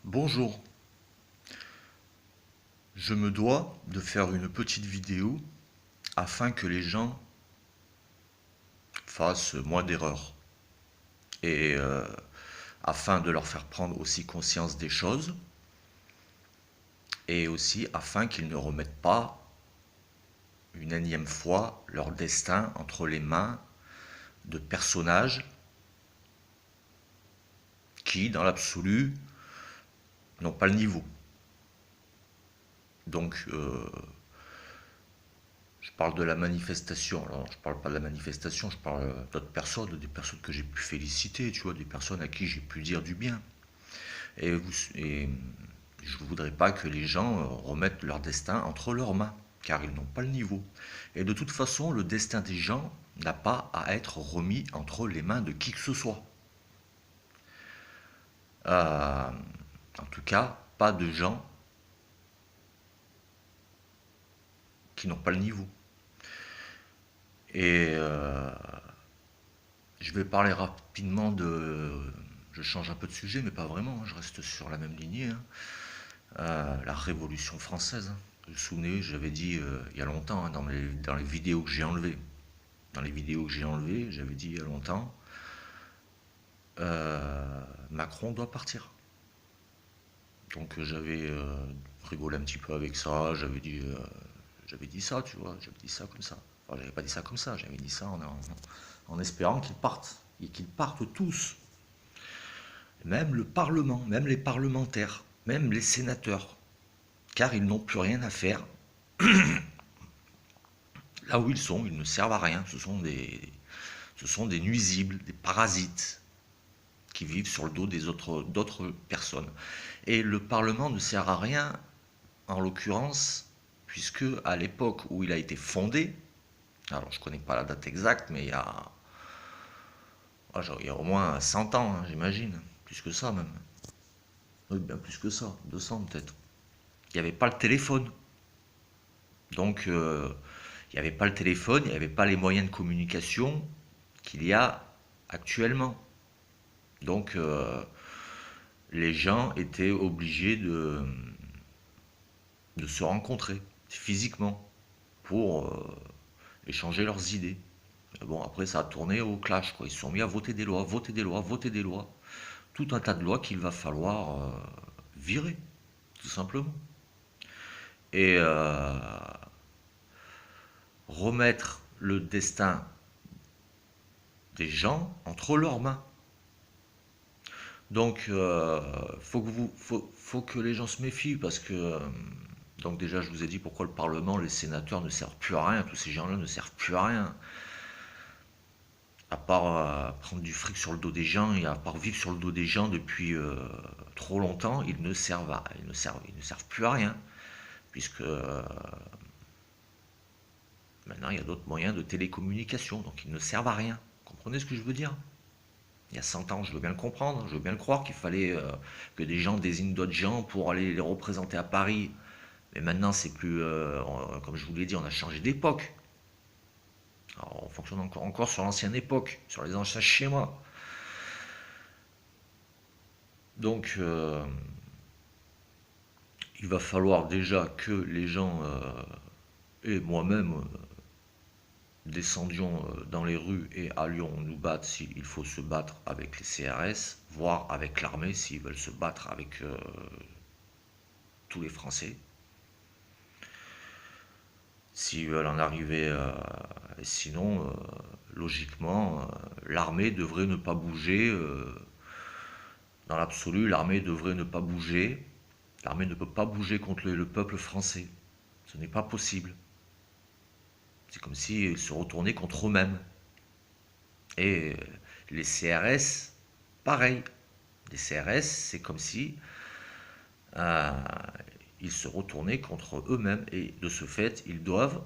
Bonjour, je me dois de faire une petite vidéo afin que les gens fassent moins d'erreurs et afin de leur faire prendre aussi conscience des choses et aussi afin qu'ils ne remettent pas une énième fois leur destin entre les mains de personnages qui, dans l'absolu, n'ont pas le niveau. Donc, je parle de la manifestation. Alors, je parle pas de la manifestation, je parle d'autres personnes, des personnes que j'ai pu féliciter, tu vois, des personnes à qui j'ai pu dire du bien. Et je ne voudrais pas que les gens remettent leur destin entre leurs mains, car ils n'ont pas le niveau. Et de toute façon, le destin des gens n'a pas à être remis entre les mains de qui que ce soit. En tout cas, pas de gens qui n'ont pas le niveau. Et je vais parler rapidement de... Je change un peu de sujet, mais pas vraiment, hein, je reste sur la même lignée, hein. La Révolution française, hein. Vous vous souvenez, j'avais dit il y a longtemps, hein, dans les vidéos que j'ai enlevées. Dans les vidéos que j'ai enlevées, j'avais dit il y a longtemps, Macron doit partir. Donc j'avais rigolé un petit peu avec ça, j'avais dit ça, tu vois, j'avais dit ça comme ça. Enfin, j'avais pas dit ça comme ça, j'avais dit ça en espérant qu'ils partent, et qu'ils partent tous. Même le Parlement, même les parlementaires, même les sénateurs, car ils n'ont plus rien à faire. Là où ils sont, ils ne servent à rien, ce sont des nuisibles, des parasites qui vivent sur le dos d'autres personnes. Et le Parlement ne sert à rien, en l'occurrence, puisque à l'époque où il a été fondé, alors je ne connais pas la date exacte, mais il y a au moins 100 ans, hein, j'imagine, plus que ça même. Oui, bien plus que ça, 200 peut-être. Il n'y avait pas le téléphone. Donc, il n'y avait pas le téléphone, il n'y avait pas les moyens de communication qu'il y a actuellement. Donc, les gens étaient obligés de se rencontrer physiquement pour échanger leurs idées. Bon, après, ça a tourné au clash, quoi. Ils se sont mis à voter des lois, voter des lois, voter des lois. Tout un tas de lois qu'il va falloir virer, tout simplement. Et remettre le destin des gens entre leurs mains. Donc, faut que les gens se méfient parce que, donc déjà, je vous ai dit pourquoi le Parlement, les sénateurs ne servent plus à rien. Tous ces gens-là ne servent plus à rien. À part prendre du fric sur le dos des gens et à part vivre sur le dos des gens depuis trop longtemps, ils ne servent plus à rien. Puisque maintenant, il y a d'autres moyens de télécommunication. Donc, ils ne servent à rien. Vous comprenez ce que je veux dire? Il y a 100 ans, je veux bien le comprendre, je veux bien le croire qu'il fallait que des gens désignent d'autres gens pour aller les représenter à Paris. Mais maintenant, c'est plus, comme je vous l'ai dit, on a changé d'époque. Alors, on fonctionne encore sur l'ancienne époque, sur les anciens schémas. Donc, il va falloir déjà que les gens et moi-même descendions dans les rues et allions nous battre s'il faut se battre avec les CRS, voire avec l'armée s'ils veulent se battre avec tous les Français. S'ils veulent en arriver, sinon, logiquement, l'armée devrait ne pas bouger. Dans l'absolu, l'armée devrait ne pas bouger. L'armée ne peut pas bouger contre le peuple français. Ce n'est pas possible. C'est comme s'ils se retournaient contre eux-mêmes. Et les CRS, pareil. Les CRS, c'est comme si euh, ils se retournaient contre eux-mêmes. Et de ce fait, ils ne doivent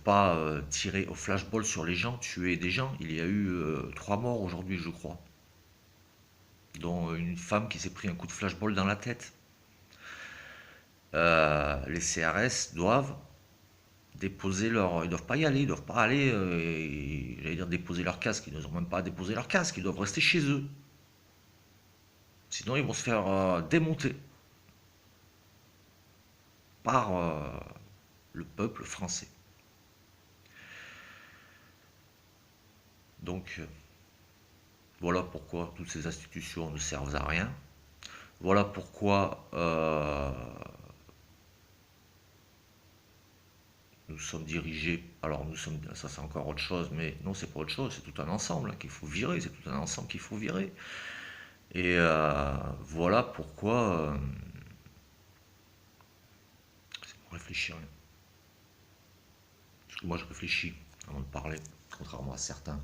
pas tirer au flashball sur les gens, tuer des gens. Il y a eu 3 morts aujourd'hui, je crois, dont une femme qui s'est pris un coup de flashball dans la tête. Les CRS doivent déposer leur... Ils doivent pas y aller, ils doivent pas aller, j'allais dire déposer leur casque, ils n'ont même pas à déposer leur casque, ils doivent rester chez eux. Sinon, ils vont se faire démonter par le peuple français. Donc, voilà pourquoi toutes ces institutions ne servent à rien. Voilà pourquoi nous sommes dirigés. Alors, nous sommes, ça c'est encore autre chose, mais non, c'est pas autre chose, c'est tout un ensemble qu'il faut virer, c'est tout un ensemble qu'il faut virer. Et voilà pourquoi. C'est pour réfléchir. Parce que moi, je réfléchis avant de parler, contrairement à certains.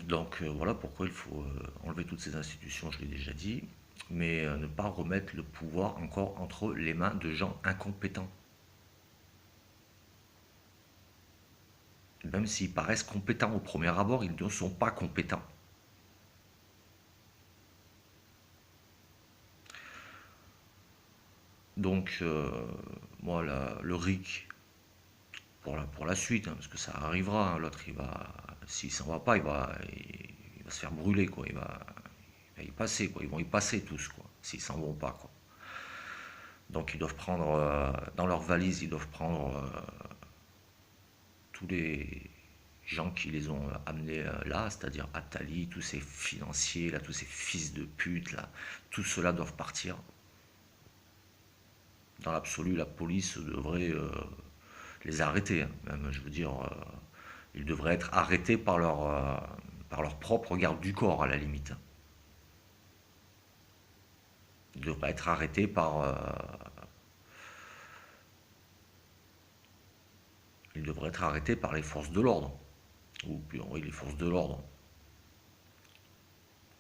Donc voilà pourquoi il faut enlever toutes ces institutions, je l'ai déjà dit, mais ne pas remettre le pouvoir encore entre les mains de gens incompétents. Même s'ils paraissent compétents au premier abord, ils ne sont pas compétents. Donc moi, le RIC, pour la suite, hein, parce que ça arrivera, hein, l'autre, s'il s'en va pas, il va se faire brûler, quoi. Il va y passer, quoi. Ils vont y passer tous, quoi, s'ils s'en vont pas, quoi. Donc ils doivent prendre, dans leur valise, ils doivent prendre tous les gens qui les ont amenés là, c'est-à-dire Attali, tous ces financiers, là, tous ces fils de pute, là, tous ceux-là doivent partir. Dans l'absolu, la police devrait les arrêter, hein. Même, je veux dire, ils devraient être arrêtés par leur propre garde du corps, à la limite. Ils devraient être arrêtés ils devraient être arrêtés par les forces de l'ordre. Ou puis, oui, les forces de l'ordre.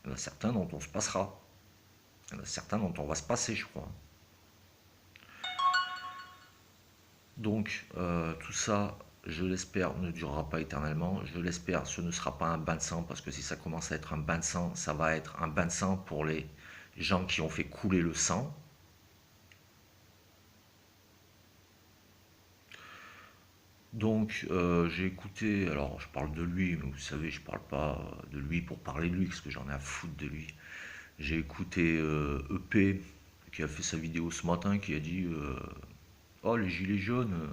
Il y en a certains dont on se passera. Il y en a certains dont on va se passer, je crois. Donc, tout ça, je l'espère, ne durera pas éternellement. Je l'espère, ce ne sera pas un bain de sang, parce que si ça commence à être un bain de sang, ça va être un bain de sang pour les gens qui ont fait couler le sang. Donc, j'ai écouté, alors je parle de lui, mais vous savez, je parle pas de lui pour parler de lui, parce que j'en ai à foutre de lui. J'ai écouté EP, qui a fait sa vidéo ce matin, qui a dit oh, les gilets jaunes,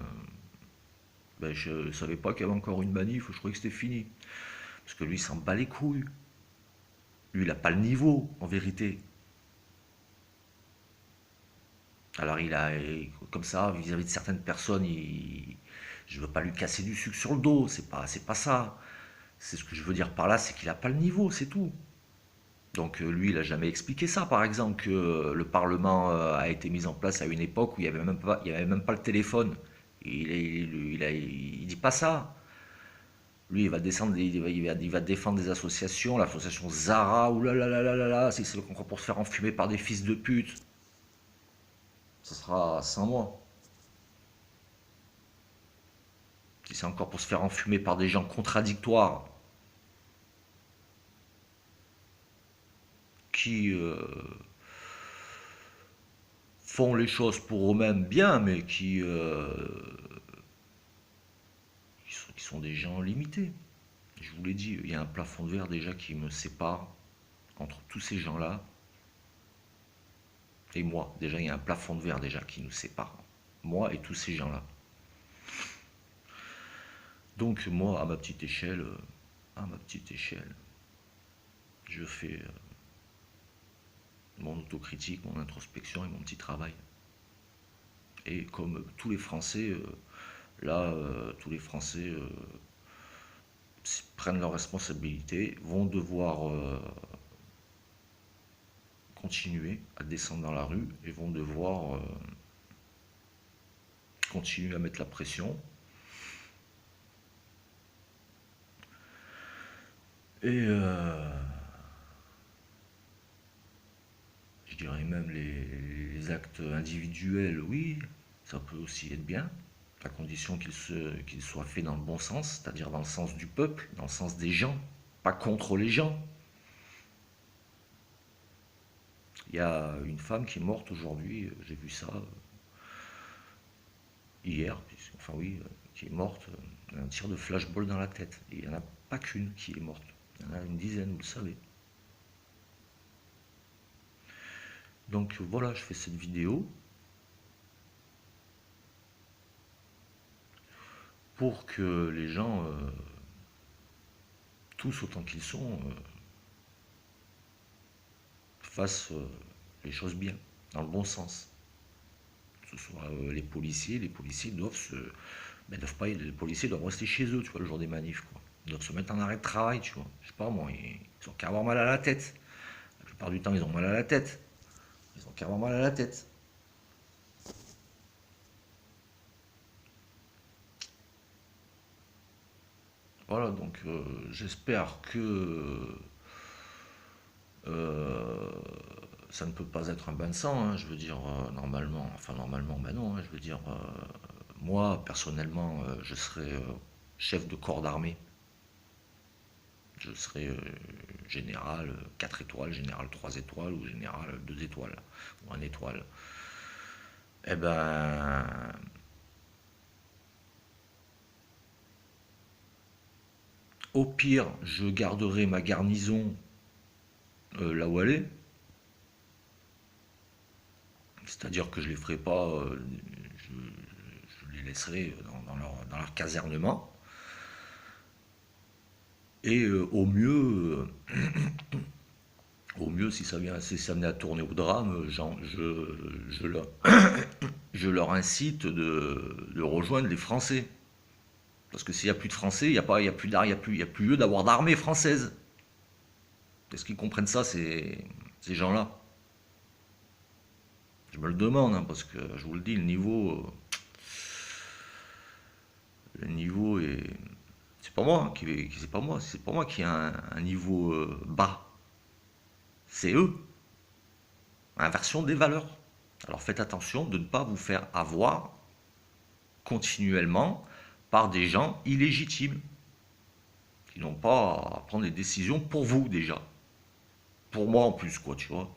ben, je savais pas qu'il y avait encore une manif, je croyais que c'était fini. Parce que lui, il s'en bat les couilles. Lui, il n'a pas le niveau, en vérité. Alors, comme ça, vis-à-vis de certaines personnes, je veux pas lui casser du sucre sur le dos, c'est pas ça. C'est ce que je veux dire par là, c'est qu'il n'a pas le niveau, c'est tout. Donc lui, il n'a jamais expliqué ça, par exemple, que le Parlement a été mis en place à une époque où il y avait même pas le téléphone. Il dit pas ça. Lui, il va descendre, il va défendre des associations, l'association Zara, oulalalala, si c'est encore pour se faire enfumer par des fils de pute, ça sera sans moi. Si c'est encore pour se faire enfumer par des gens contradictoires, qui font les choses pour eux-mêmes bien, mais qui sont des gens limités. Je vous l'ai dit, il y a un plafond de verre déjà qui me sépare entre tous ces gens-là et moi. Déjà, il y a un plafond de verre déjà qui nous sépare. Moi et tous ces gens-là. Donc moi, à ma petite échelle, je fais mon autocritique, mon introspection et mon petit travail. Et comme tous les Français, tous les Français prennent leurs responsabilités, vont devoir continuer à descendre dans la rue et vont devoir continuer à mettre la pression. Et je dirais même les actes individuels, oui, ça peut aussi être bien, à condition qu'ils soient faits dans le bon sens, c'est-à-dire dans le sens du peuple, dans le sens des gens, pas contre les gens. Il y a une femme qui est morte aujourd'hui, j'ai vu ça hier, enfin oui, qui est morte, un tir de flashball dans la tête. Et il n'y en a pas qu'une qui est morte. Il y en a une dizaine, vous le savez. Donc voilà, je fais cette vidéo pour que les gens, tous autant qu'ils sont, fassent les choses bien, dans le bon sens. Que ce soit les policiers doivent doivent pas, les policiers doivent rester chez eux, tu vois, le jour des manifs, quoi. Ils doivent se mettre en arrêt de travail, tu vois. Je sais pas, moi, ils ont qu'à avoir mal à la tête. La plupart du temps, ils ont mal à la tête. Ils ont qu'à avoir mal à la tête. Voilà, donc j'espère que euh, ça ne peut pas être un bain de sang, hein, je veux dire, normalement, enfin normalement, ben non, hein, je veux dire, moi, personnellement, je serai chef de corps d'armée. Je serai général 4 étoiles, général 3 étoiles ou général 2 étoiles ou 1 étoile. Eh ben, au pire, je garderai ma garnison là où elle est. C'est-à-dire que je les ferai pas, je les laisserai dans leur casernement. Et au mieux, si ça venait à tourner au drame, je leur incite de rejoindre les Français. Parce que s'il n'y a plus de Français, il n'y a, pas, il y a plus il y a plus lieu d'avoir d'armée française. Est-ce qu'ils comprennent ça, ces gens-là? Je me le demande, hein, parce que je vous le dis, le niveau est. C'est pas moi c'est pas moi qui ai un niveau bas. C'est eux, inversion des valeurs. Alors faites attention de ne pas vous faire avoir continuellement par des gens illégitimes qui n'ont pas à prendre des décisions pour vous déjà. Pour moi en plus, quoi, tu vois.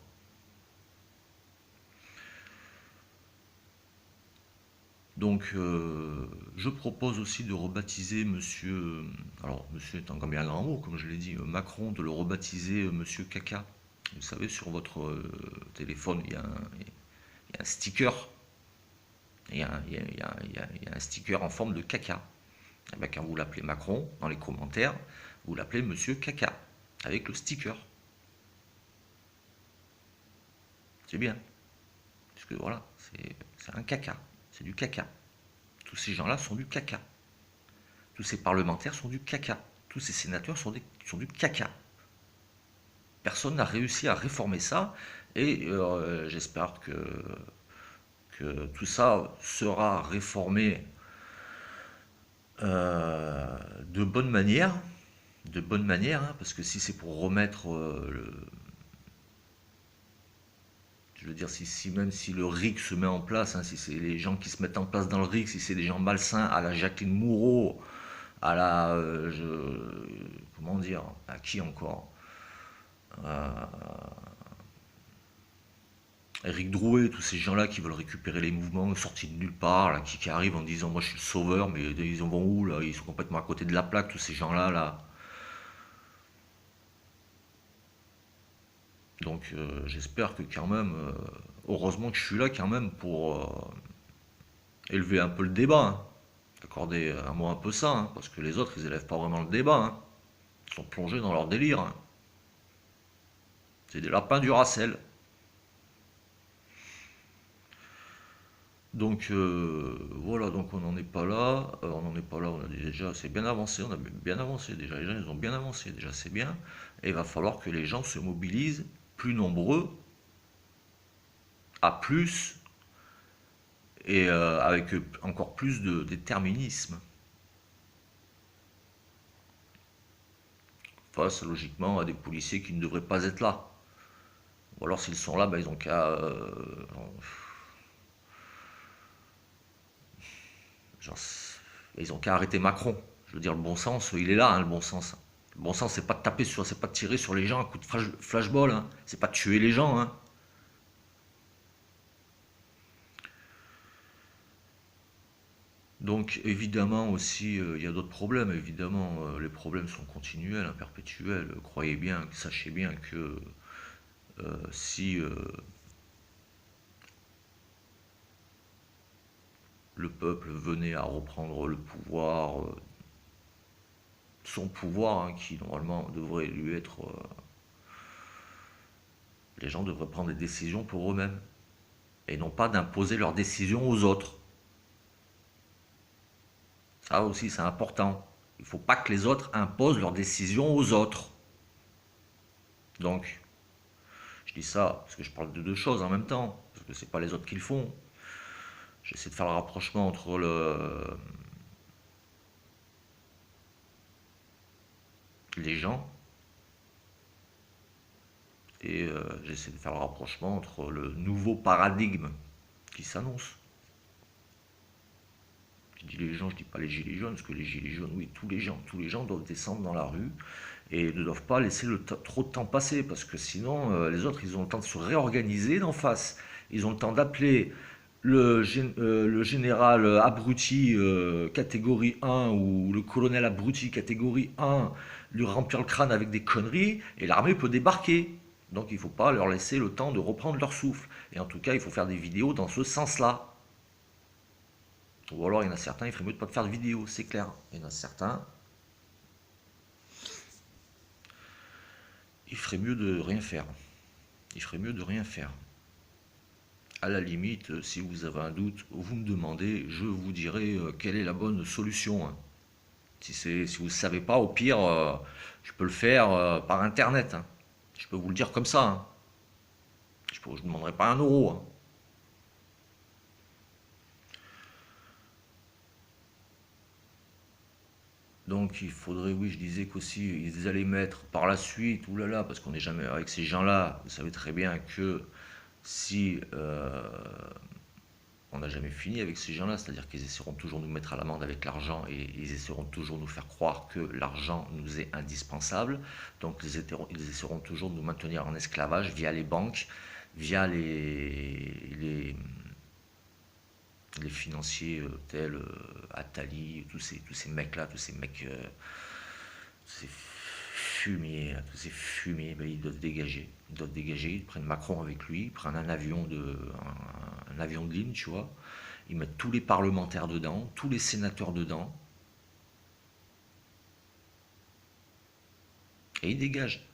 Donc, je propose aussi de rebaptiser monsieur, alors monsieur est un bien grand mot, comme je l'ai dit, Macron, de le rebaptiser monsieur Caca. Vous savez, sur votre téléphone, il y a un sticker, il y a un sticker en forme de caca. Et bien, quand vous l'appelez Macron, dans les commentaires, vous l'appelez monsieur Caca, avec le sticker. C'est bien, parce que voilà, c'est un caca, c'est du caca. Tous ces gens-là sont du caca. Tous ces parlementaires sont du caca. Tous ces sénateurs sont du caca. Personne n'a réussi à réformer ça et j'espère que tout ça sera réformé de bonne manière. De bonne manière, hein, parce que si c'est pour remettre je veux dire, même si le RIC se met en place, hein, si c'est les gens qui se mettent en place dans le RIC, si c'est des gens malsains à la Jacqueline Moureau, à la. Comment dire? À qui encore? Eric Drouet, tous ces gens-là qui veulent récupérer les mouvements sortis de nulle part, là, qui arrivent en disant moi je suis le sauveur, mais ils vont où là? Ils sont complètement à côté de la plaque, tous ces gens-là là. Donc j'espère que quand même, heureusement que je suis là quand même pour élever un peu le débat, hein. Accorder à moi un peu ça, hein, parce que les autres ils élèvent pas vraiment le débat, hein. Ils sont plongés dans leur délire, hein. C'est des lapins du Racel. Donc voilà, donc on n'en est pas là, on n'en est pas là, on a déjà, c'est bien avancé, on a bien avancé déjà, les gens ils ont bien avancé, déjà c'est bien, et il va falloir que les gens se mobilisent plus nombreux, à plus, et avec encore plus de déterminisme, face logiquement à des policiers qui ne devraient pas être là. Ou alors s'ils sont là, ben, ils ont qu'à genre, ils ont qu'à arrêter Macron. Je veux dire, le bon sens, il est là, hein, le bon sens. Le bon sens, c'est pas de taper sur, c'est pas de tirer sur les gens à coup de flashball, hein. C'est pas de tuer les gens, hein. Donc Donc évidemment aussi, il y a d'autres problèmes. Évidemment, les problèmes sont continuels, hein, perpétuels. Croyez bien, sachez bien que si le peuple venait à reprendre le pouvoir, son pouvoir, hein, qui normalement devrait lui être... les gens devraient prendre des décisions pour eux-mêmes, et non pas d'imposer leurs décisions aux autres. Ça aussi, c'est important. Il ne faut pas que les autres imposent leurs décisions aux autres. Donc, je dis ça parce que je parle de deux choses en même temps, parce que c'est pas les autres qui le font. J'essaie de faire le rapprochement entre les gens et j'essaie de faire le rapprochement entre le nouveau paradigme qui s'annonce. Je dis les gens, je dis pas les gilets jaunes, parce que les gilets jaunes, oui, tous les gens doivent descendre dans la rue et ne doivent pas laisser trop de temps passer, parce que sinon, les autres, ils ont le temps de se réorganiser d'en face. Ils ont le temps d'appeler le général abruti catégorie 1 ou le colonel abruti catégorie 1, lui remplir le crâne avec des conneries, et l'armée peut débarquer. Donc il ne faut pas leur laisser le temps de reprendre leur souffle. Et en tout cas, il faut faire des vidéos dans ce sens-là. Ou alors il y en a certains, il ferait mieux de ne pas de faire de vidéos, c'est clair. Il y en a certains, il ferait mieux de rien faire. Il ferait mieux de rien faire. À la limite, si vous avez un doute, vous me demandez, je vous dirai quelle est la bonne solution, hein. Si vous ne savez pas, au pire, je peux le faire par internet, hein. Je peux vous le dire comme ça, hein. Je ne demanderai pas un euro, hein. Donc il faudrait, oui, je disais qu'aussi ils allaient mettre par la suite, oulala, parce qu'on n'est jamais avec ces gens-là, vous savez très bien que si on n'a jamais fini avec ces gens-là, c'est-à-dire qu'ils essaieront toujours de nous mettre à l'amende avec l'argent et ils essaieront toujours de nous faire croire que l'argent nous est indispensable. Donc ils essaieront toujours de nous maintenir en esclavage via les banques, via les financiers tels Attali, tous ces mecs-là, tous ces mecs, ces fumiers, là, tous ces fumiers, ben, ils doivent dégager. Ils doivent dégager, ils prennent Macron avec lui, ils prennent un avion de ligne, tu vois. Ils mettent tous les parlementaires dedans, tous les sénateurs dedans, et ils dégagent.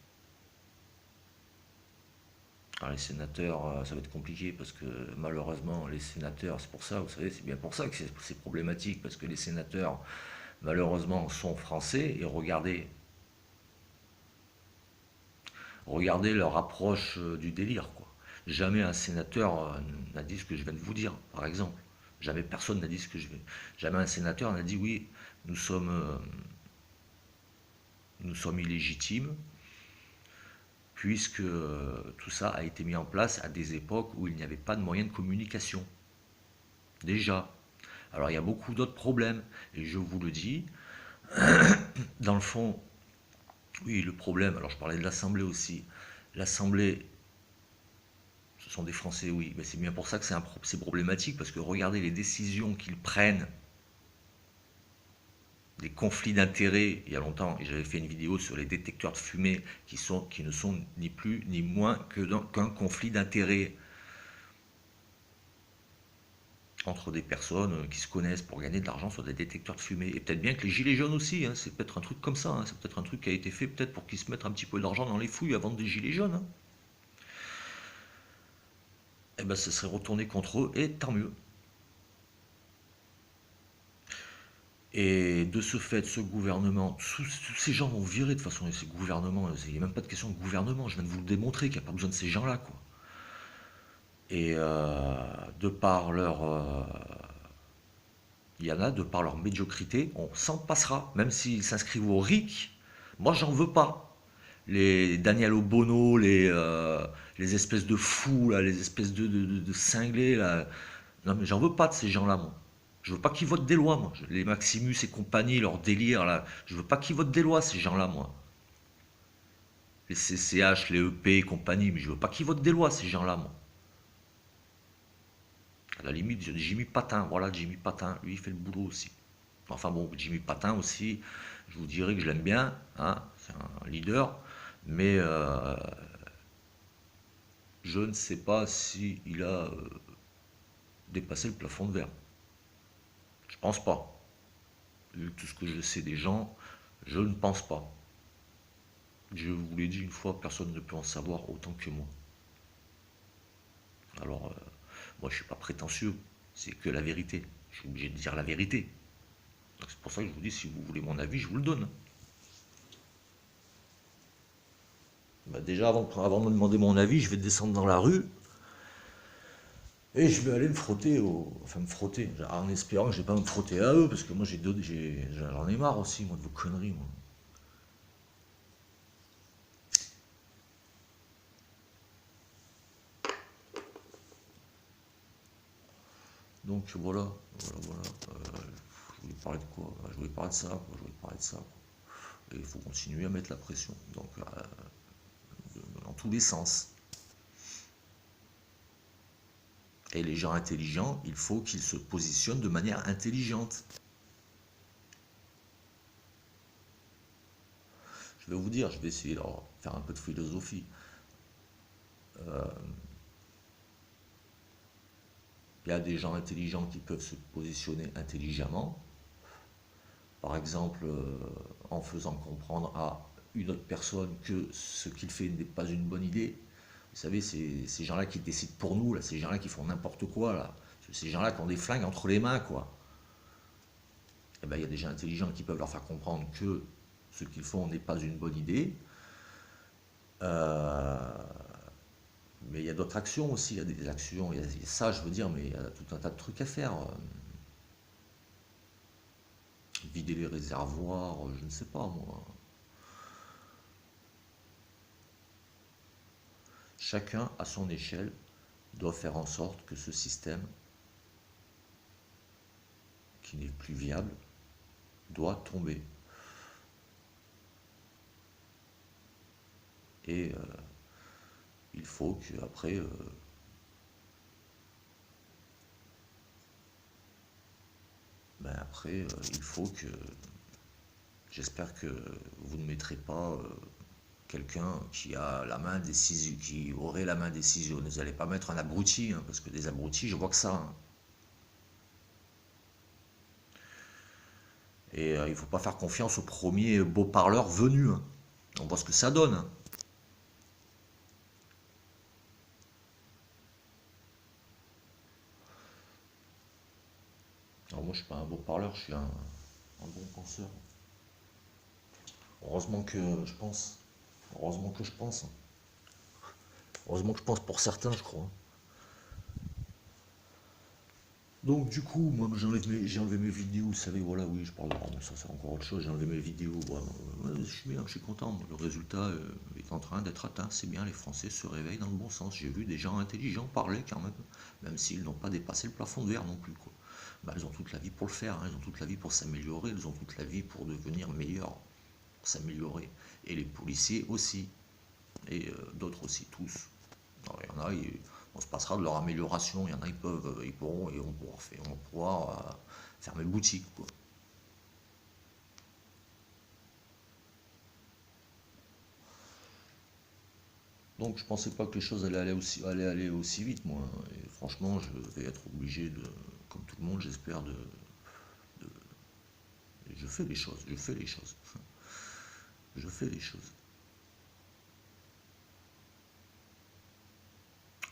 Alors les sénateurs, ça va être compliqué parce que malheureusement, les sénateurs, c'est pour ça, vous savez, c'est bien pour ça que c'est problématique, parce que les sénateurs, malheureusement, sont français, et regardez leur approche du délire, quoi. Jamais un sénateur n'a dit ce que je viens de vous dire, par exemple. Jamais personne n'a dit ce que je vais. Jamais un sénateur n'a dit oui, nous sommes, euh, nous sommes illégitimes, puisque tout ça a été mis en place à des époques où il n'y avait pas de moyens de communication. Déjà. Alors il y a beaucoup d'autres problèmes, et je vous le dis, dans le fond, oui, le problème, alors je parlais de l'Assemblée aussi. L'Assemblée, ce sont des Français, oui, mais c'est bien pour ça que c'est problématique, parce que regardez les décisions qu'ils prennent, des conflits d'intérêts, il y a longtemps, et j'avais fait une vidéo sur les détecteurs de fumée qui ne sont ni plus ni moins qu'un conflit d'intérêts entre des personnes qui se connaissent pour gagner de l'argent sur des détecteurs de fumée. Et peut-être bien que les gilets jaunes aussi, hein, c'est peut-être un truc comme ça, hein, c'est peut-être un truc qui a été fait peut-être pour qu'ils se mettent un petit peu d'argent dans les fouilles à vendre des gilets jaunes, hein. Eh ben, ça serait retourné contre eux, et tant mieux. Et de ce fait, ce gouvernement, tous ces gens vont virer de toute façon, ces gouvernements, il n'y a même pas de question de gouvernement, je viens de vous le démontrer qu'il n'y a pas besoin de ces gens-là, quoi. Et de par leur... il y en a, de par leur médiocrité, on s'en passera, même s'ils s'inscrivent au RIC, moi j'en veux pas. Les Daniel Obono, les espèces de fous, là, les espèces de cinglés, là. Non mais j'en veux pas de ces gens-là, moi. Je veux pas qu'ils votent des lois, moi. Les Maximus et compagnie, leur délire, là. Je veux pas qu'ils votent des lois, ces gens-là, moi. Les CCH, les EP et compagnie, mais je veux pas qu'ils votent des lois, ces gens-là, moi. À la limite, Jimmy Patin, voilà, Jimmy Patin, lui, il fait le boulot aussi. Enfin bon, Jimmy Patin aussi, je vous dirais que je l'aime bien, hein, c'est un leader, mais je ne sais pas si il a dépassé le plafond de verre. Je pense pas. Vu tout ce que je sais des gens, je ne pense pas. Je vous l'ai dit une fois, personne ne peut en savoir autant que moi. Alors, moi je suis pas prétentieux, c'est que la vérité. Je suis obligé de dire la vérité. Donc, c'est pour ça que je vous dis, si vous voulez mon avis, je vous le donne. Bah, déjà, avant de me demander mon avis, je vais descendre dans la rue et je vais aller me frotter enfin me frotter, en espérant que je vais pas me frotter à eux, parce que moi j'en ai marre aussi, moi, de vos conneries, moi. Donc voilà. Je voulais parler de quoi? Je voulais parler de ça, quoi. Je voulais parler de ça, quoi. Et il faut continuer à mettre la pression. Donc, dans tous les sens. Et les gens intelligents, il faut qu'ils se positionnent de manière intelligente. Je vais vous dire, je vais essayer de faire un peu de philosophie. Il y a des gens intelligents qui peuvent se positionner intelligemment. Par exemple, en faisant comprendre à une autre personne que ce qu'il fait n'est pas une bonne idée. Vous savez, ces gens-là qui décident pour nous, là, ces gens-là qui font n'importe quoi, là, ces gens-là qui ont des flingues entre les mains, quoi. Eh ben, il y a des gens intelligents qui peuvent leur faire comprendre que ce qu'ils font n'est pas une bonne idée. Euh, mais il y a d'autres actions aussi, il y a des actions, il y a ça, je veux dire, mais il y a tout un tas de trucs à faire. Vider les réservoirs, je ne sais pas moi. Chacun, à son échelle, doit faire en sorte que ce système, qui n'est plus viable, doit tomber. Et il faut que après, il faut que, j'espère que vous ne mettrez pas quelqu'un qui a la main décisive, qui aurait la main décisionneuse. Vous n'allez pas mettre un abruti, hein, parce que des abrutis, je vois que ça, hein. Et il ne faut pas faire confiance au premier beau parleur venu, hein. On voit ce que ça donne, hein. Alors moi, je suis pas un beau parleur, je suis un bon penseur. Heureusement que je pense. Heureusement que je pense. Heureusement que je pense pour certains, je crois. Donc du coup, moi j'ai enlevé mes vidéos, vous savez, voilà, oui, je parle de bon, ça c'est encore autre chose, j'ai enlevé mes vidéos, voilà. Ouais, je suis bien, je suis content, le résultat est en train d'être atteint, c'est bien, les Français se réveillent dans le bon sens, j'ai vu des gens intelligents parler quand même s'ils n'ont pas dépassé le plafond de verre non plus, quoi. Bah, ils ont toute la vie pour le faire, hein, ils ont toute la vie pour s'améliorer, ils ont toute la vie pour devenir meilleurs, pour s'améliorer. Et les policiers aussi, et d'autres aussi, tous. Alors, il y en a, on se passera de leur amélioration. Il y en a, ils pourront, et on pourra fermer boutique, quoi. Donc je pensais pas que les choses allaient aller aussi vite, moi. Et franchement, je vais être obligé de, comme tout le monde, j'espère, de- je fais les choses, je fais les choses, je fais les choses.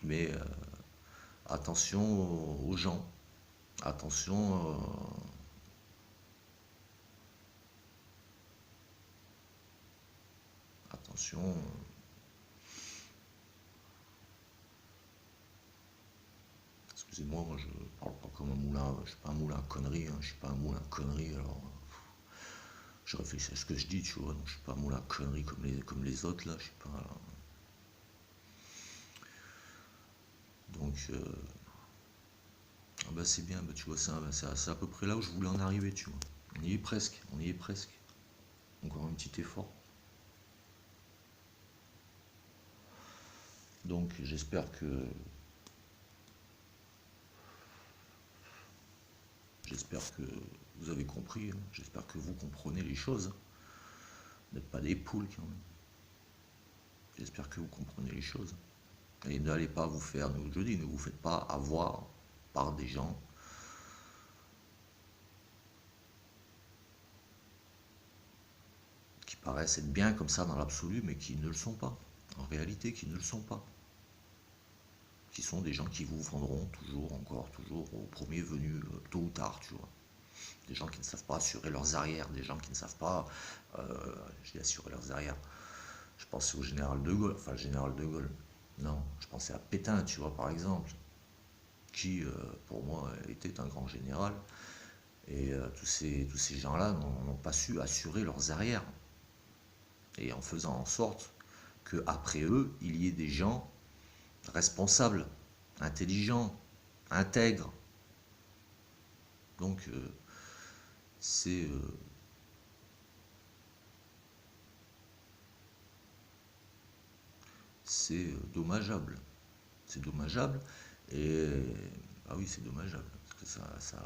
Mais attention aux gens, attention, attention. Excusez-moi, moi je parle pas comme un moulin, je suis pas un moulin à conneries, hein, je suis pas un moulin à conneries, alors je réfléchis à ce que je dis, tu vois, donc je suis pas un moulin à conneries comme les autres là, je suis pas. Donc ah bah c'est bien, bah, tu vois, c'est à peu près là où je voulais en arriver, tu vois. On y est presque, on y est presque. Encore un petit effort. Donc j'espère que vous avez compris, hein. J'espère que vous comprenez les choses. Vous n'êtes pas des poules quand même. J'espère que vous comprenez les choses. Et n'allez pas vous faire, je dis, ne vous faites pas avoir par des gens qui paraissent être bien comme ça dans l'absolu, mais qui ne le sont pas. En réalité, qui ne le sont pas. Qui sont des gens qui vous vendront toujours, encore, toujours, au premier venu, tôt ou tard, tu vois. Des gens qui ne savent pas assurer leurs arrières, des gens qui ne savent pas, je dis assurer leurs arrières. Je pensais au général de Gaulle, enfin le général de Gaulle. Non, je pensais à Pétain, tu vois, par exemple, qui, pour moi, était un grand général. Et tous ces gens-là n'ont pas su assurer leurs arrières. Et en faisant en sorte qu'après eux, il y ait des gens responsables, intelligents, intègres. Donc, c'est dommageable. C'est dommageable. Et ah oui, c'est dommageable. Parce que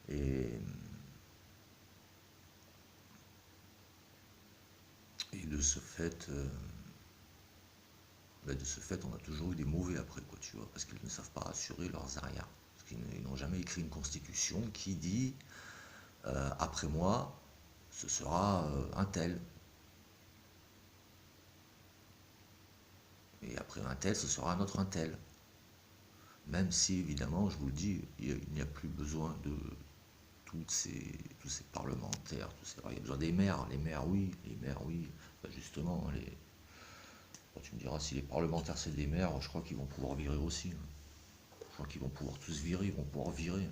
et, et de ce fait, on a toujours eu des mauvais après, quoi, tu vois, parce qu'ils ne savent pas assurer leurs arrières. Parce qu'ils n'ont jamais écrit une constitution qui dit après moi, ce sera un tel. Et après un tel, ce sera un autre un tel. Même si, évidemment, je vous le dis, il n'y a plus besoin de tous ces parlementaires. Il y a besoin des maires. Les maires, oui. Ben justement, tu me diras, si les parlementaires c'est des maires, je crois qu'ils vont pouvoir virer aussi, hein. Je crois qu'ils vont pouvoir tous virer, ils vont pouvoir virer.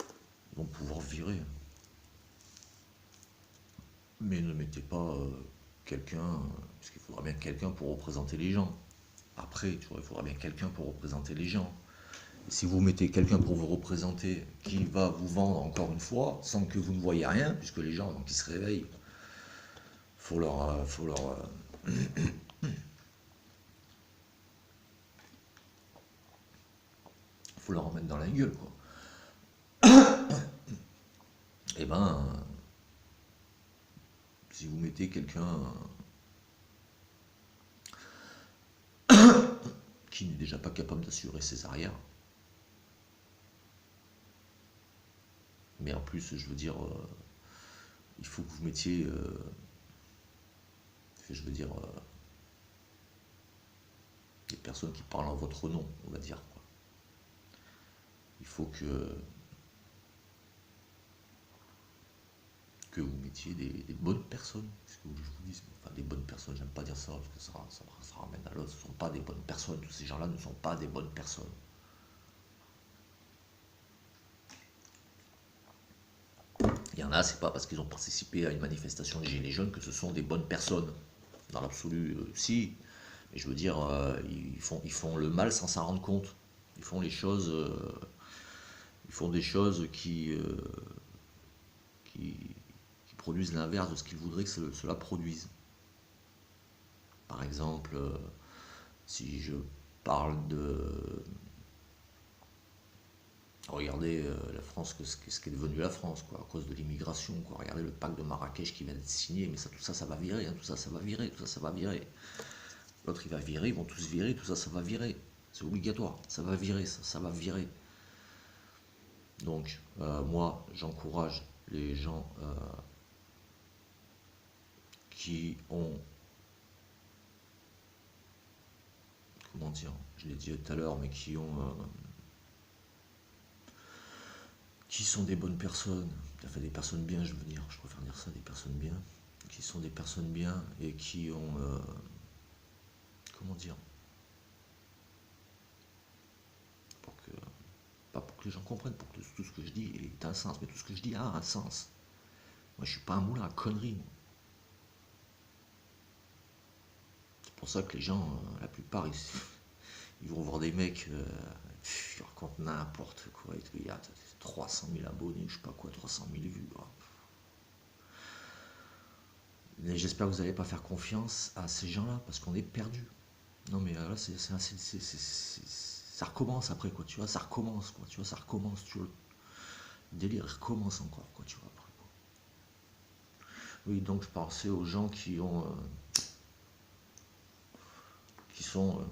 Ils vont pouvoir virer. Mais ne mettez pas quelqu'un, parce qu'il faudra bien quelqu'un pour représenter les gens. Après, tu vois, il faudra bien quelqu'un pour représenter les gens. Et si vous mettez quelqu'un pour vous représenter qui va vous vendre encore une fois, sans que vous ne voyez rien, puisque les gens, donc, ils se réveillent, faut leur en mettre dans la gueule, quoi. Et ben, si vous mettez quelqu'un qui n'est déjà pas capable d'assurer ses arrières, mais en plus, je veux dire, il faut que vous mettiez, je veux dire, des personnes qui parlent en votre nom, on va dire, quoi. Il faut que vous mettiez des bonnes personnes. Ce que je vous dis, enfin des bonnes personnes, j'aime pas dire ça parce que ça ramène à l'autre. Ce ne sont pas des bonnes personnes. Tous ces gens-là ne sont pas des bonnes personnes. Il y en a, c'est pas parce qu'ils ont participé à une manifestation des Gilets jaunes que ce sont des bonnes personnes. Dans l'absolu, si. Mais je veux dire, ils font le mal sans s'en rendre compte. Ils font les choses, ils font des choses qui, qui produisent l'inverse de ce qu'ils voudraient que cela produise. Par exemple, si je parle de... Regardez la France, ce qu'est devenu la France, quoi, à cause de l'immigration, quoi. Regardez le pacte de Marrakech qui vient d'être signé, mais ça, tout ça, ça va virer, hein, tout ça, ça va virer, tout ça, ça va virer. L'autre, il va virer, ils vont tous virer, tout ça, ça va virer. C'est obligatoire, ça va virer, ça va virer. Donc, moi, j'encourage les gens qui ont, comment dire, je l'ai dit tout à l'heure, mais qui sont des bonnes personnes, enfin des personnes bien, je veux dire, je préfère dire ça, des personnes bien, qui sont des personnes bien et qui ont, comment dire, pour que, pas pour que les gens comprennent, pour que tout ce que je dis ait un sens, mais tout ce que je dis a un sens. Moi, je suis pas un moulin à conneries. C'est pour ça que les gens, la plupart, ils vont voir des mecs, ils racontent n'importe quoi et tout. Il y a 300 000 abonnés, je sais pas quoi, 300 000 vues. Oh. Mais j'espère que vous n'allez pas faire confiance à ces gens-là, parce qu'on est perdu. Non mais là, ça recommence après, quoi, tu vois, ça recommence, quoi, tu vois, ça recommence, tu vois, le délire il recommence encore, quoi, tu vois, après, quoi. Oui, donc je pensais aux gens qui sont,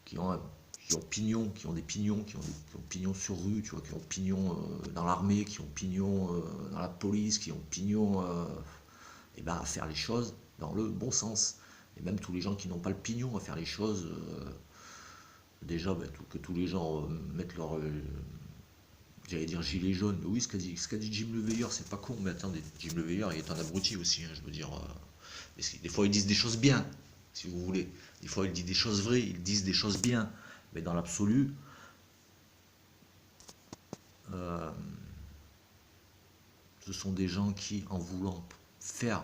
qui ont, qui ont pignon, qui ont des pignons, qui ont pignon sur rue, tu vois, qui ont pignon dans l'armée, qui ont pignon dans la police, qui ont pignon et ben, à faire les choses dans le bon sens. Et même tous les gens qui n'ont pas le pignon à faire les choses, déjà ben, que tous les gens mettent leur, j'allais dire gilet jaune. Oui, ce qu'a dit Jim Le Veilleur, c'est pas con, mais attendez, Jim Le Veilleur, il est un abruti aussi, hein, je veux dire. Des fois, ils disent des choses bien, si vous voulez. Des fois, ils disent des choses vraies, ils disent des choses bien. Mais dans l'absolu, euh, ce sont des gens qui, en voulant faire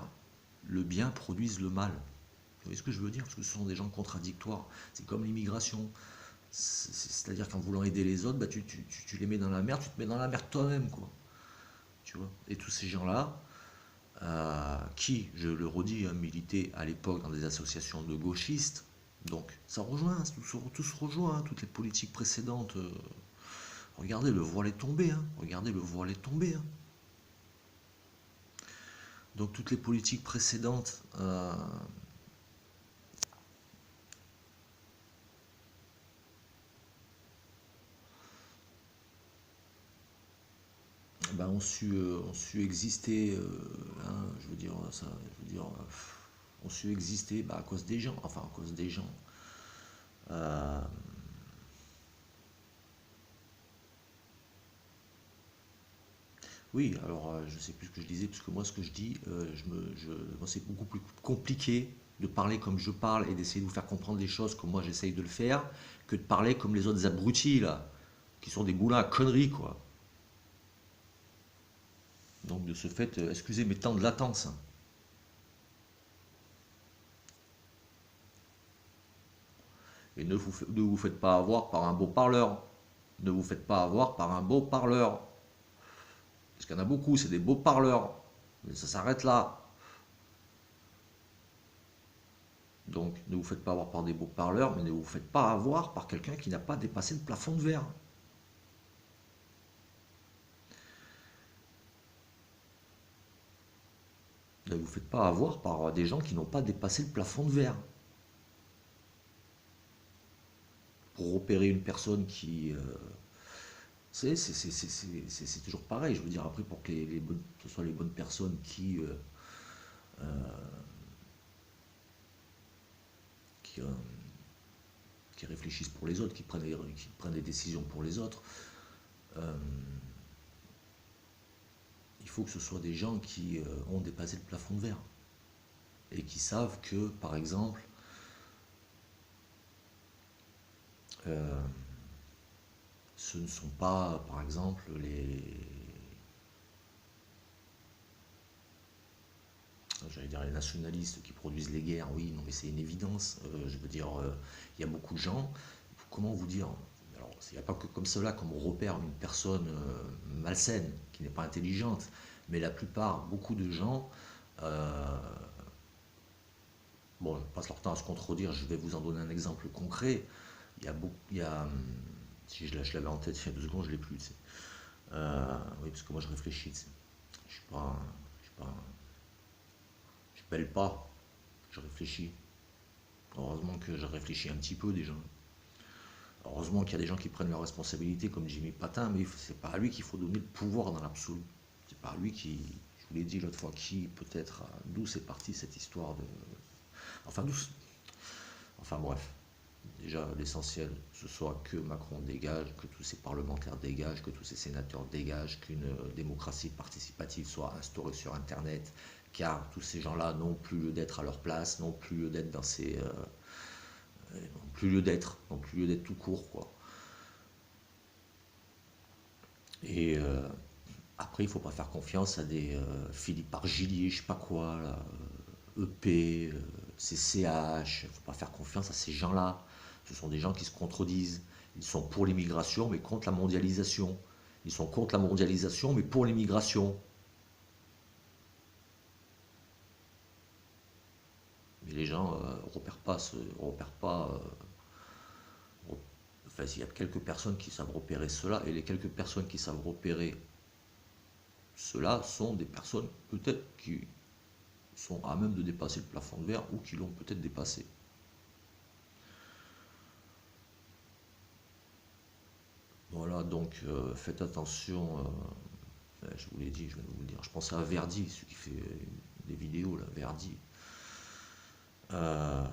le bien, produisent le mal. Vous voyez ce que je veux dire? Parce que ce sont des gens contradictoires. C'est comme l'immigration. C'est-à-dire qu'en voulant aider les autres, bah, tu les mets dans la merde, tu te mets dans la merde toi-même, quoi. Tu vois? Et tous ces gens-là, qui, je le redis, hein, militaient à l'époque dans des associations de gauchistes, donc ça rejoint, tout se rejoint, hein, toutes les politiques précédentes. Regardez, le voile est tombé, hein, regardez, le voile est tombé, hein. Donc toutes les politiques précédentes, ben, ont su exister, hein, je veux dire, ça, je veux dire, ont su exister bah, à cause des gens, enfin à cause des gens. Euh, oui, alors je sais plus ce que je disais, parce que moi ce que je dis, moi, c'est beaucoup plus compliqué de parler comme je parle et d'essayer de vous faire comprendre les choses comme moi j'essaye de le faire, que de parler comme les autres abrutis là, qui sont des boulins à conneries quoi. Donc de ce fait, excusez mes temps de latence, hein. Et ne vous faites pas avoir par un beau parleur. Ne vous faites pas avoir par un beau parleur. Parce qu'il y en a beaucoup, c'est des beaux parleurs. Mais ça s'arrête là. Donc ne vous faites pas avoir par des beaux parleurs, mais ne vous faites pas avoir par quelqu'un qui n'a pas dépassé le plafond de verre. Ne vous faites pas avoir par des gens qui n'ont pas dépassé le plafond de verre. Pour repérer une personne qui... c'est toujours pareil, je veux dire, après pour que ce soit les bonnes personnes qui, qui réfléchissent pour les autres, qui prennent des décisions pour les autres, euh, il faut que ce soit des gens qui ont dépassé le plafond de verre et qui savent que, par exemple, euh, ce ne sont pas, par exemple, j'allais dire les nationalistes qui produisent les guerres, oui, non mais c'est une évidence. Je veux dire, il y a beaucoup de gens, comment vous dire, alors il n'y a pas que comme cela qu'on repère une personne malsaine, qui n'est pas intelligente, mais la plupart, beaucoup de gens, euh, bon, je passe leur temps à se contredire, je vais vous en donner un exemple concret. Il y a beaucoup, il y a, si je l'avais en tête il y a 2 secondes, je ne l'ai plus, tu sais. Oui, parce que moi je réfléchis, tu sais. Je suis pas, je suis pas, je pèle pas, je réfléchis. Heureusement que je réfléchis un petit peu déjà. Heureusement qu'il y a des gens qui prennent leurs responsabilités comme Jimmy Patin, mais c'est pas à lui qu'il faut donner le pouvoir dans l'absolu. C'est pas à lui qui, je vous l'ai dit l'autre fois, qui peut-être, d'où c'est parti cette histoire de... Enfin, enfin bref, déjà l'essentiel, ce soit que Macron dégage, que tous ces parlementaires dégagent, que tous ces sénateurs dégagent, qu'une démocratie participative soit instaurée sur Internet, car tous ces gens-là n'ont plus lieu d'être à leur place, n'ont plus lieu d'être dans ces... n'ont plus lieu d'être tout court, quoi. Et après, il ne faut pas faire confiance à des Philippe Argilier, je sais pas quoi, là, EP, CCH, il ne faut pas faire confiance à ces gens-là. Ce sont des gens qui se contredisent. Ils sont pour l'immigration, mais contre la mondialisation. Ils sont contre la mondialisation, mais pour l'immigration. Mais les gens ne repèrent pas, enfin, il y a quelques personnes qui savent repérer cela, et les quelques personnes qui savent repérer cela sont des personnes peut-être qui sont à même de dépasser le plafond de verre ou qui l'ont peut-être dépassé. Voilà, donc faites attention, je vous l'ai dit, je viens de vous le dire, je pensais à Verdi, celui qui fait des vidéos, là, Verdi. Euh,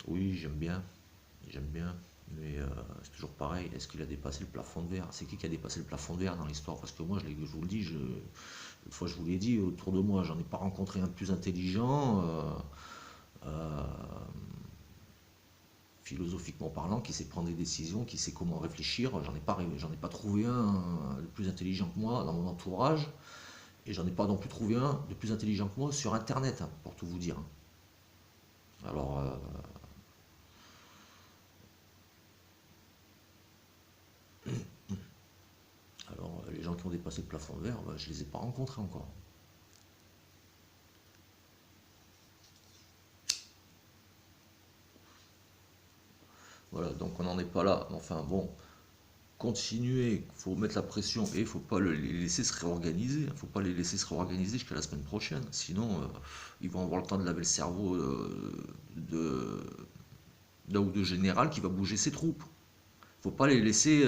oui, j'aime bien, mais c'est toujours pareil, est-ce qu'il a dépassé le plafond de verre? C'est qui a dépassé le plafond de verre dans l'histoire? Parce que moi, je vous le dis, une fois je vous l'ai dit, autour de moi, j'en ai pas rencontré un de plus intelligent, euh, philosophiquement parlant, qui sait prendre des décisions, qui sait comment réfléchir. J'en ai pas trouvé un de plus intelligent que moi dans mon entourage, et j'en ai pas non plus trouvé un de plus intelligent que moi sur Internet, hein, pour tout vous dire. Alors, les gens qui ont dépassé le plafond de verre, bah, je les ai pas rencontrés encore. Voilà, donc on n'en est pas là. Enfin bon, continuer, il faut mettre la pression et il faut pas les laisser se réorganiser. Il faut pas les laisser se réorganiser jusqu'à la semaine prochaine. Sinon, ils vont avoir le temps de laver le cerveau de d'un ou deux général qui va bouger ses troupes. Faut pas les laisser.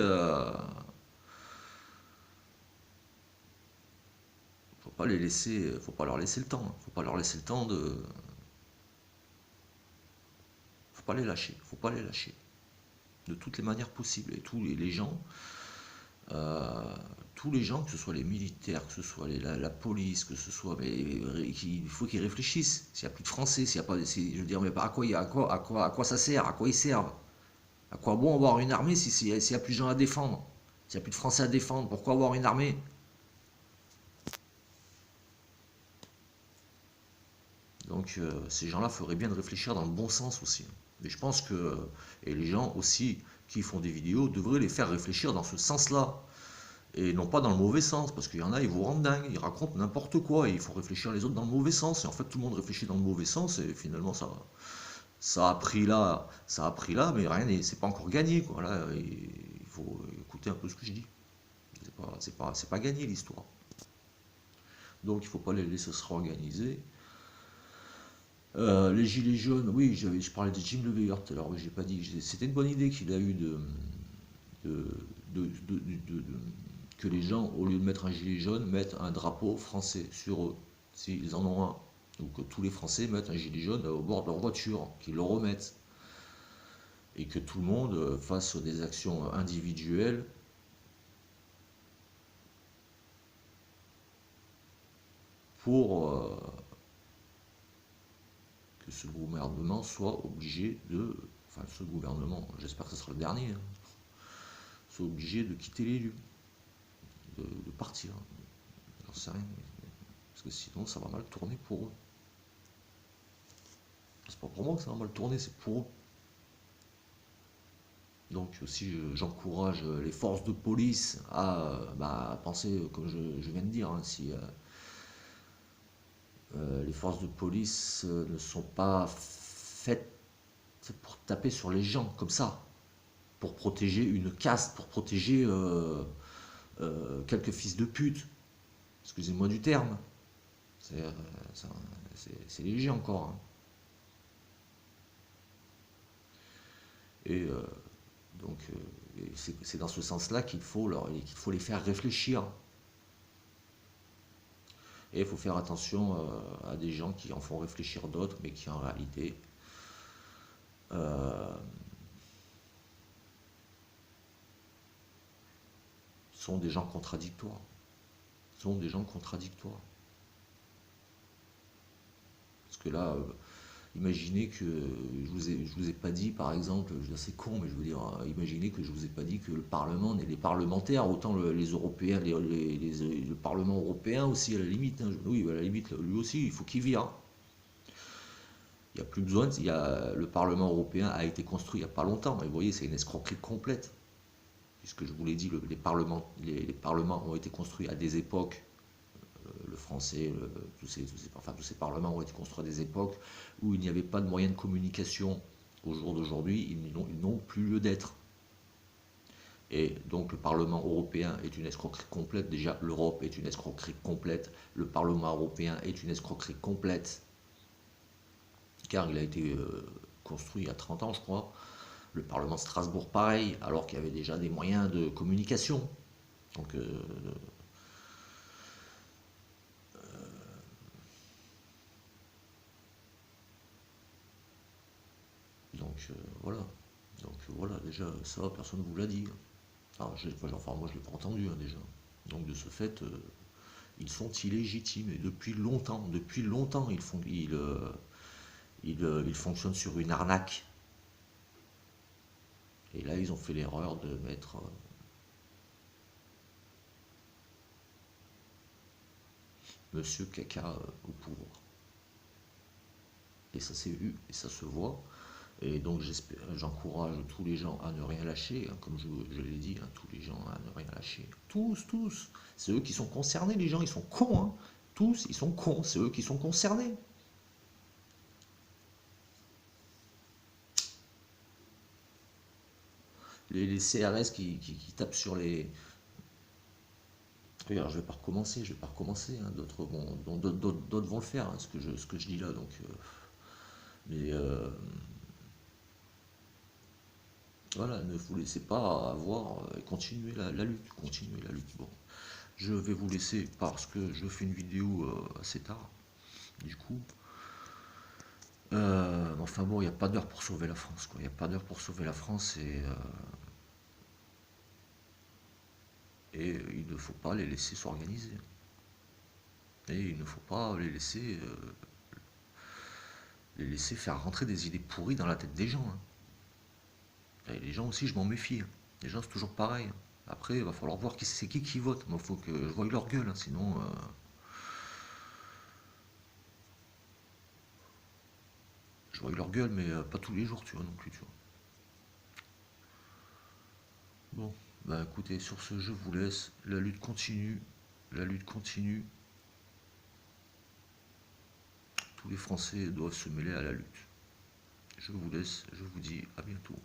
Faut pas les laisser. Faut pas leur laisser le temps, hein. Faut pas leur laisser le temps de. Faut pas les lâcher. Faut pas les lâcher. De toutes les manières possibles. Et les gens. euh, tous les gens, que ce soit les militaires, que ce soit la police, que ce soit, mais il faut qu'ils réfléchissent. S'il n'y a plus de Français, s'il y a pas, je veux dire, mais à quoi, à quoi ça sert, à quoi ils servent? À quoi bon avoir une armée s'il n'y a plus de gens à défendre? S'il n'y a plus de Français à défendre, pourquoi avoir une armée? Donc ces gens-là feraient bien de réfléchir dans le bon sens aussi. Mais je pense que, et les gens aussi qui font des vidéos devraient les faire réfléchir dans ce sens-là. Et non pas dans le mauvais sens, parce qu'il y en a, ils vous rendent dingue, ils racontent n'importe quoi, et il faut réfléchir les autres dans le mauvais sens. Et en fait, tout le monde réfléchit dans le mauvais sens, et finalement, ça a pris là, mais rien c'est pas encore gagné, quoi. Là, il faut écouter un peu ce que je dis. C'est pas gagné l'histoire. Donc, il faut pas les laisser se réorganiser. Les gilets jaunes, oui, je parlais de Jim Leveilleur tout à l'heure, oui, j'ai pas dit. C'était une bonne idée qu'il a eu de, de- que les gens, au lieu de mettre un gilet jaune, mettent un drapeau français sur eux, s'ils en ont un. Donc que tous les Français mettent un gilet jaune au bord de leur voiture, qu'ils le remettent. Et que tout le monde fasse des actions individuelles pour que ce gouvernement soit obligé de... Enfin, ce gouvernement, j'espère que ce sera le dernier, hein, soit obligé de quitter les lieux, de partir. J'en sais rien. Parce que sinon, ça va mal tourner pour eux. C'est pas pour moi que ça va mal tourner, c'est pour eux. Donc aussi, j'encourage les forces de police à penser, comme je viens de dire, hein, si les forces de police ne sont pas faites pour taper sur les gens comme ça, pour protéger une caste, pour protéger quelques fils de pute, excusez-moi du terme, c'est euh, c'est léger encore, hein. Et donc c'est dans ce sens-là qu'il faut les faire réfléchir. Et il faut faire attention à des gens qui en font réfléchir d'autres, mais qui en réalité euh, sont des gens contradictoires. Sont des gens contradictoires. Parce que là, imaginez que je vous ai pas dit, par exemple, c'est con, mais je veux dire, imaginez que je vous ai pas dit que le Parlement, les parlementaires, autant les Européens, le Parlement européen aussi, à la limite, hein, oui, à la limite, lui aussi, il faut qu'il vire. Il n'y a plus besoin, le Parlement européen a été construit il n'y a pas longtemps, et vous voyez, c'est une escroquerie complète. Puisque je vous l'ai dit, les parlements ont été construits à des époques, le français, enfin, tous ces parlements ont été construits à des époques où il n'y avait pas de moyens de communication Au jour d'aujourd'hui, ils n'ont plus lieu d'être. Et donc le Parlement européen est une escroquerie complète. Déjà, l'Europe est une escroquerie complète. Le Parlement européen est une escroquerie complète, car il a été construit il y a 30 ans, je crois. Le Parlement de Strasbourg, pareil, alors qu'il y avait déjà des moyens de communication. Donc, donc voilà. Donc voilà, déjà, ça, personne ne vous l'a dit. Alors, enfin, moi, je ne l'ai pas entendu déjà. Donc de ce fait, ils sont illégitimes. Et depuis longtemps, ils fonctionnent sur une arnaque. Et là, ils ont fait l'erreur de mettre Monsieur Caca au pouvoir. Et ça s'est vu, et ça se voit. Et donc j'encourage tous les gens à ne rien lâcher, hein, comme je l'ai dit, hein, tous les gens à ne rien lâcher. Tous, tous. C'est eux qui sont concernés, les gens, ils sont cons. Hein. Tous, ils sont cons, c'est eux qui sont concernés. Les CRS qui tapent sur les... Regarde, je vais pas recommencer, je vais pas recommencer. Hein, d'autres vont le faire, hein, ce que je dis là. Donc, mais voilà, ne vous laissez pas avoir et continuez la lutte, continuez la lutte. Bon, je vais vous laisser parce que je fais une vidéo assez tard. Du coup, enfin bon, il n'y a pas d'heure pour sauver la France, quoi. Il n'y a pas d'heure pour sauver la France et il ne faut pas les laisser s'organiser. Et il ne faut pas les laisser faire rentrer des idées pourries dans la tête des gens. Hein. Et les gens aussi, je m'en méfie. Hein. Les gens, c'est toujours pareil. Hein. Après, il va falloir voir c'est qui vote. Il faut que je voie leur gueule, hein, sinon je vois leur gueule, mais pas tous les jours, tu vois, non plus, tu vois. Bon, bah écoutez, sur ce, je vous laisse. La lutte continue. La lutte continue. Tous les Français doivent se mêler à la lutte. Je vous laisse, je vous dis à bientôt.